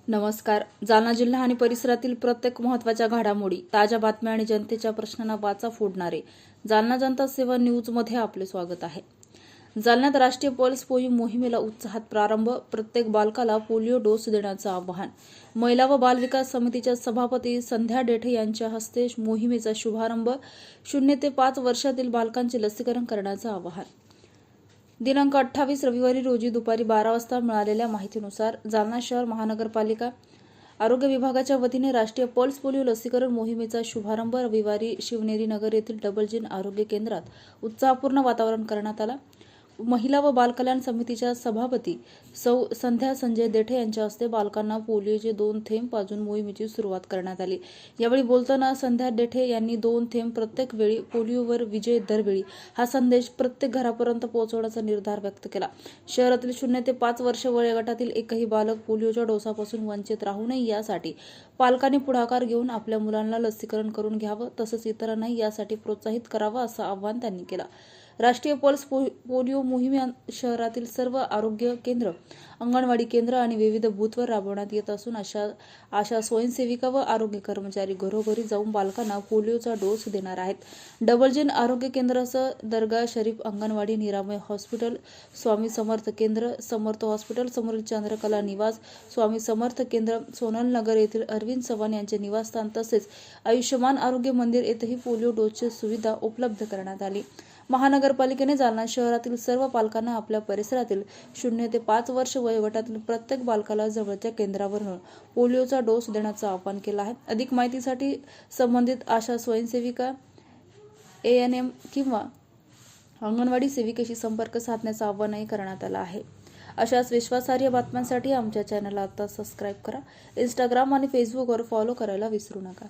नमस्कार. जालना जिल्हा आणि परिसरातील प्रत्येक महत्त्वाच्या घडामोडी, ताज्या बातम्या आणि जनतेच्या प्रश्नांना वाचा फोडणारे जालना जनता सेवा न्यूजमध्ये आपले स्वागत आहे. जालन्यात राष्ट्रीय पल्स पोलिओ मोहिमेला उत्साहात प्रारंभ. प्रत्येक बालकाला पोलिओ डोस देण्याचं आवाहन. महिला व बाल विकास समितीच्या सभापती संध्या डेठे यांच्या हस्ते मोहिमेचा शुभारंभ. 0 ते 5 वर्षातील बालकांचे लसीकरण करण्याचं आवाहन. दिनांक 28 रविवारी रोजी दुपारी 12 वाजता मिळालेल्या माहितीनुसार जालना शहर महानगरपालिका आरोग्य विभागाच्या वतीने राष्ट्रीय पल्स पोलिओ लसीकरण मोहिमेचा शुभारंभ रविवारी शिवनेरी नगर येथील डबल जिन आरोग्य केंद्रात उत्साहपूर्ण वातावरण करण्यात आला. महिला व बाल कल्याण समितीच्या सभापती सौ संध्या संजय देठे यांच्या हस्ते बालकांना पोलिओचे 2 थेंब पाजून मोहिमेची सुरुवात करण्यात आली. यावेळी बोलताना संध्या देठे यांनी 2 थेंब प्रत्येक वेळी पोलिओवर विजय दरवेळी हा संदेश प्रत्येक घरापर्यंत पोहोचवण्याचा निर्धार व्यक्त केला. शहरातील 0 ते 5 वर्ष वयोगटातील एकही बालक पोलिओच्या डोसापासून वंचित राहू नये यासाठी पालकांनी पुढाकार घेऊन आपल्या मुलांना लसीकरण करून घ्यावं, तसंच इतरांनाही यासाठी प्रोत्साहित करावं असं आवाहन त्यांनी केलं. राष्ट्रीय पल्स पोलिओ मोहीम शहरातील सर्व आरोग्य केंद्र, अंगणवाडी केंद्र आणि विविध बूथवर राबवण्यात येत असून आशा स्वयंसेविका व आरोग्य कर्मचारी घरोघरी जाऊन बालकांना पोलिओचा डोस देणार आहेत. डबल जिन आरोग्य केंद्रासह दर्गा शरीफ अंगणवाडी, निरामय हॉस्पिटल, स्वामी समर्थ केंद्र, समर्थ हॉस्पिटल समोरील चंद्रकला निवास, स्वामी समर्थ केंद्र, सोनल नगर येथील अरविंद चव्हाण यांचे निवासस्थान तसेच आयुष्यमान आरोग्य मंदिर येथेही पोलिओ डोसची सुविधा उपलब्ध करण्यात आली. महानगरपालिकेने जालना शहरातील सर्व पालकांना आपल्या परिसरातील 0 ते 5 वर्ष वयोगटातील प्रत्येक बालकाला जवळच्या केंद्रावरून पोलिओचा डोस देण्याचं आवाहन केलं आहे. अधिक माहितीसाठी संबंधित आशा स्वयंसेविका, ANM किंवा अंगणवाडी सेविकेशी संपर्क साधण्याचं आवाहनही करण्यात आलं आहे. अशाच विश्वासार्ह बातम्यांसाठी आमच्या चॅनलला आता सबस्क्राईब करा. Instagram आणि Facebookवर फॉलो करायला विसरू नका.